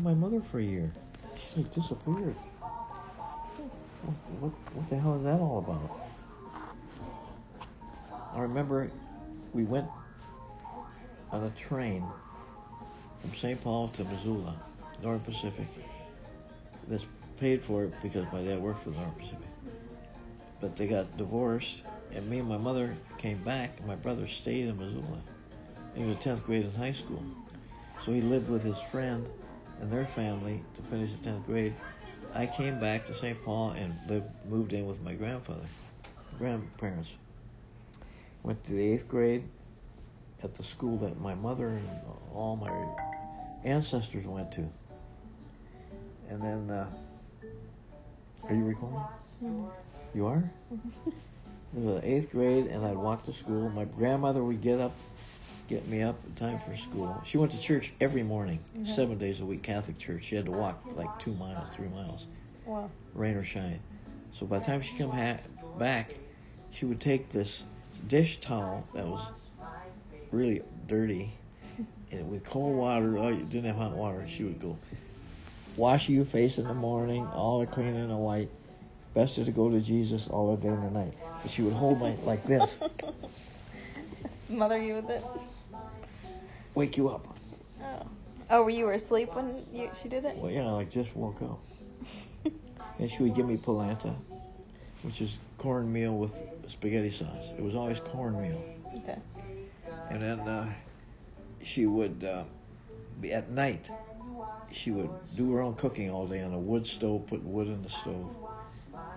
my mother for a year. She's like disappeared. What the hell is that all about? I remember we went on a train from St. Paul to Missoula, Northern Pacific. This paid for it because my dad worked for the Northern Pacific. But they got divorced, and me and my mother came back, and my brother stayed in Missoula. He was in 10th grade in high school. So he lived with his friend and their family to finish the 10th grade. I came back to St. Paul and moved in with my grandparents. Went to the 8th grade at the school that my mother and all my ancestors went to. And then, are you recording? Mm-hmm. You are? It was the 8th grade, and I'd walk to school. My grandmother would get me up in time for school. She went to church every morning, 7 days a week, Catholic church. She had to walk like 2 miles, 3 miles, wow. Rain or shine. So by the time she come back, she would take this dish towel that was really dirty, and with cold water, you didn't have hot water, she would go, wash your face in the morning, all clean and white. Best to go to Jesus all the day and the night. But she would hold my like this. Smother you with it? Wake you up. Oh, were you asleep when she did it? Well, yeah, I just woke up. And she would give me polenta, which is cornmeal with spaghetti sauce. It was always cornmeal. Okay. And then she would, at night, she would do her own cooking all day on a wood stove, put wood in the stove.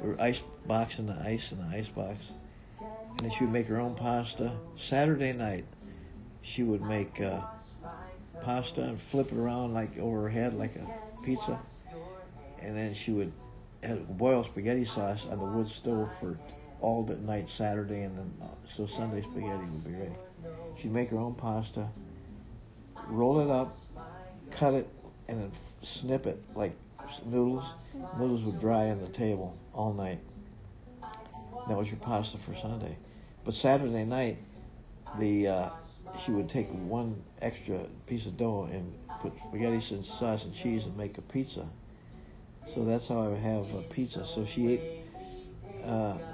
Or ice box in the ice box. And then she would make her own pasta. Saturday night, she would make pasta and flip it around like over her head like a pizza. And then she would boil spaghetti sauce on the wood stove for all that night Saturday, and then so Sunday spaghetti would be ready. She'd make her own pasta, roll it up, cut it, and then snip it like noodles. Noodles would dry on the table all night. That was your pasta for Sunday. But Saturday night, she would take one extra piece of dough and put spaghetti sauce and cheese and make a pizza. So that's how I would have a pizza. So she ate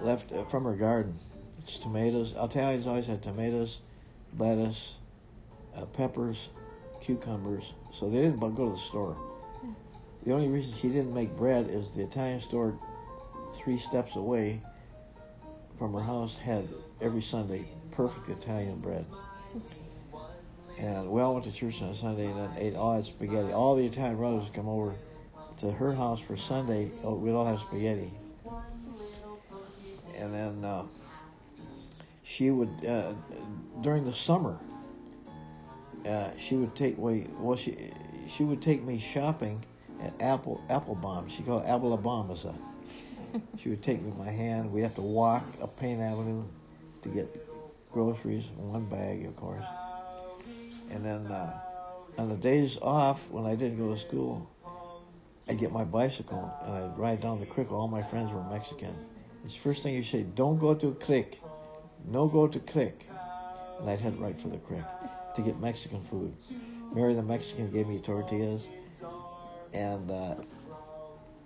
left from her garden. It's tomatoes. Italians always had tomatoes, lettuce, peppers, cucumbers. So they didn't go to the store. The only reason she didn't make bread is the Italian store 3 steps away from her house had every Sunday perfect Italian bread. And we all went to church on a Sunday and then ate all that spaghetti. All the Italian brothers would come over to her house for Sunday. We'd all have spaghetti. And then she would, during the summer, she would take she would take me shopping at Applebaum. She called it Applebaum. She would take me by hand. We have to walk up Payne Avenue to get groceries, one bag, of course. And then on the days off, when I didn't go to school, I'd get my bicycle and I'd ride down the creek. All my friends were Mexican. It's the first thing you say, don't go to creek. No go to creek. And I'd head right for the creek to get Mexican food. Mary the Mexican gave me tortillas. And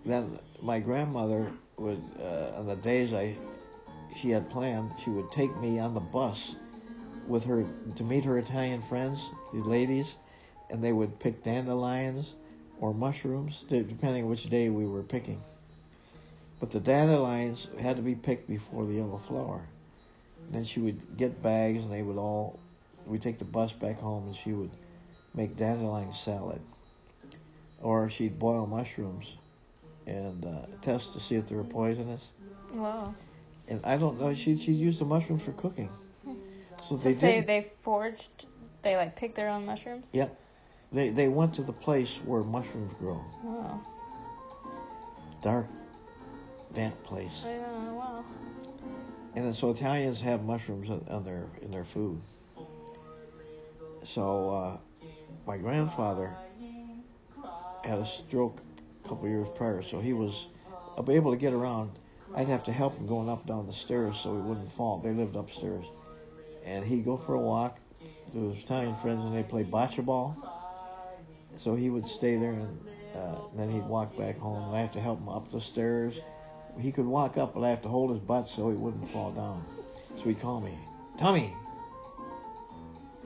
then my grandmother would, on the days she had planned, she would take me on the bus with her to meet her Italian friends, the ladies, and they would pick dandelions or mushrooms, depending which day we were picking. But the dandelions had to be picked before the yellow flower. And then she would get bags, and we'd take the bus back home, and she would make dandelion salad. Or she'd boil mushrooms and test to see if they were poisonous. Wow. And I don't know, she used the mushrooms for cooking. So they foraged, they picked their own mushrooms? Yep. They went to the place where mushrooms grow. Wow. Dark, damp place. Yeah, wow. And then, so Italians have mushrooms in their food. So my grandfather had a stroke a couple years prior, so he was able to get around. I'd have to help him going up down the stairs so he wouldn't fall. They lived upstairs. And he'd go for a walk to his Italian friends, and they'd play bocce ball. So he would stay there, and then he'd walk back home. And I have to help him up the stairs. He could walk up, but I have to hold his butt so he wouldn't fall down. So he'd call me, Tommy.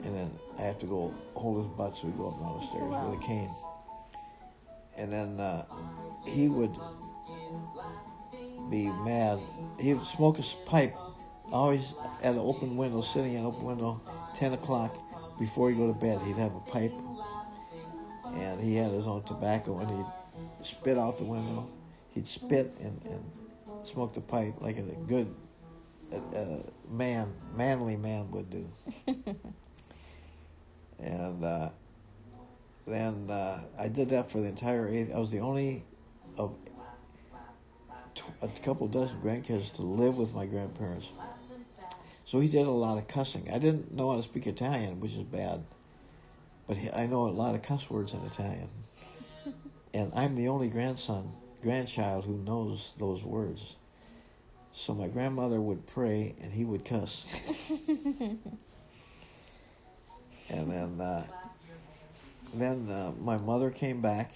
And then I have to go hold his butt so he'd go up and down the stairs with a cane. And then he would be mad. He would smoke his pipe, always at an open window, sitting at an open window, 10 o'clock before he'd go to bed. He'd have a pipe, and he had his own tobacco, and he'd spit out the window. He'd spit and smoke the pipe like a good manly man would do. And then I did that for the entire 8th. I was the only of a couple dozen grandkids to live with my grandparents. So he did a lot of cussing. I didn't know how to speak Italian, which is bad. But I know a lot of cuss words in Italian. And I'm the only grandchild who knows those words. So my grandmother would pray and he would cuss. And then my mother came back,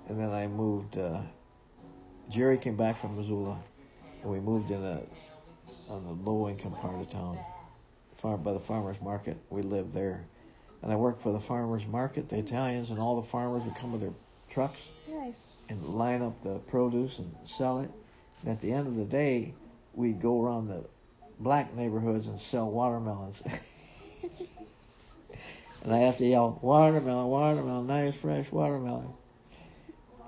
and then I moved. Jerry came back from Missoula, and we moved on the low-income part of town, by the farmers market. We lived there, and I worked for the farmers market. The Italians and all the farmers would come with their trucks. Nice. And line up the produce and sell it. And at the end of the day, we'd go around the black neighborhoods and sell watermelons. And I have to yell, watermelon, watermelon, nice fresh watermelon.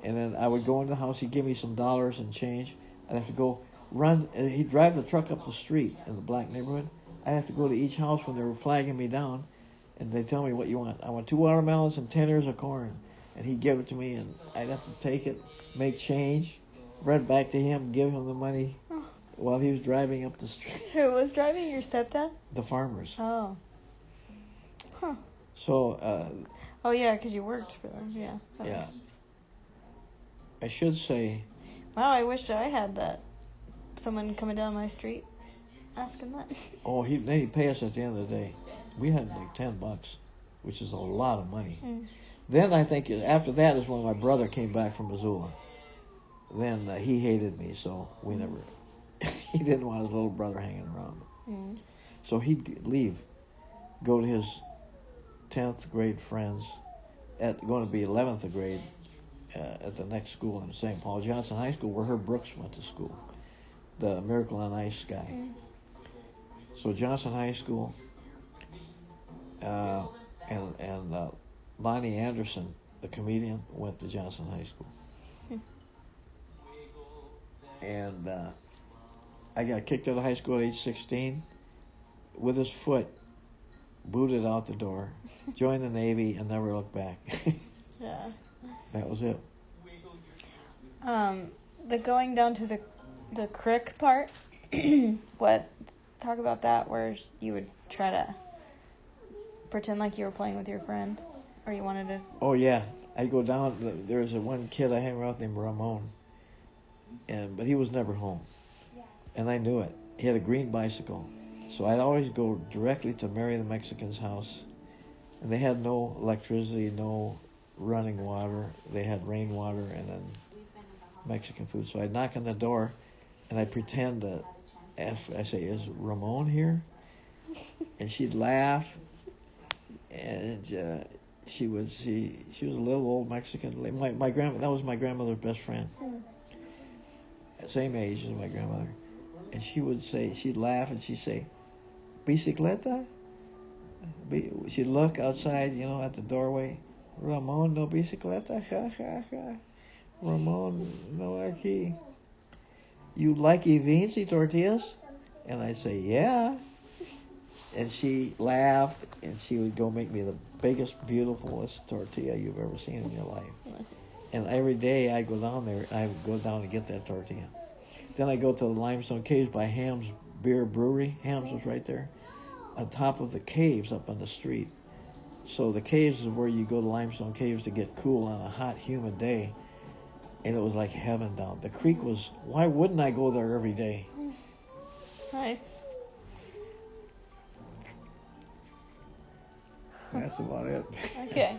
And then I would go in the house, he'd give me some dollars and change. I'd have to go run, he'd drive the truck up the street in the black neighborhood. I'd have to go to each house when they were flagging me down, and they'd tell me what you want. I want 2 watermelons and 10 ears of corn. And he'd give it to me, and I'd have to take it, make change, run back to him, give him the money while he was driving up the street. Who was driving? Your stepdad? The farmers. Oh. Huh. So, oh, yeah, because you worked for them, yeah. Okay. Yeah. I should say... Wow, I wish I had that. Someone coming down my street asking that. Oh, then he'd pay us at the end of the day. We had like $10, which is a lot of money. Mm. Then I think after that is when my brother came back from Missoula. Then he hated me, so we never... he didn't want his little brother hanging around. Mm. So he'd leave, go to his 10th grade friends, going to be 11th grade at the next school in St. Paul, Johnson High School, where Herb Brooks went to school, the Miracle on Ice guy. Mm. So Johnson High School, and Lonnie Anderson, the comedian, went to Johnson High School. And I got kicked out of high school at age 16 with his foot, booted out the door, joined the Navy, and never looked back. Yeah. That was it. The going down to the crick part, talk about that, where you would try to pretend like you were playing with your friend, or you wanted to... Oh, yeah. I'd go down, there was one kid I hang around named Ramon, but he was never home. And I knew it. He had a green bicycle. So I'd always go directly to Mary the Mexican's house. And they had no electricity, no running water. They had rainwater and then Mexican food. So I'd knock on the door and I'd pretend to ask, I say, is Ramon here? And she'd laugh. And she was a little old Mexican. That was my grandmother's best friend. Same age as my grandmother. And she'd laugh and she'd say, bicicleta? She'd look outside, at the doorway. Ramon, no bicicleta? Ha, ha, ha. Ramon, no aquí. You like beans y tortillas? And I'd say, yeah. And she laughed, and she would go make me the biggest, beautifulest tortilla you've ever seen in your life. And every day I go down there, I would go down to get that tortilla. Then I go to the Limestone Caves by Ham's Beer Brewery. Ham's was right there, on top of the caves up on the street. So the caves is where you go to Limestone Caves to get cool on a hot, humid day. And it was like heaven down. The creek was, why wouldn't I go there every day? Nice. That's about it. Okay.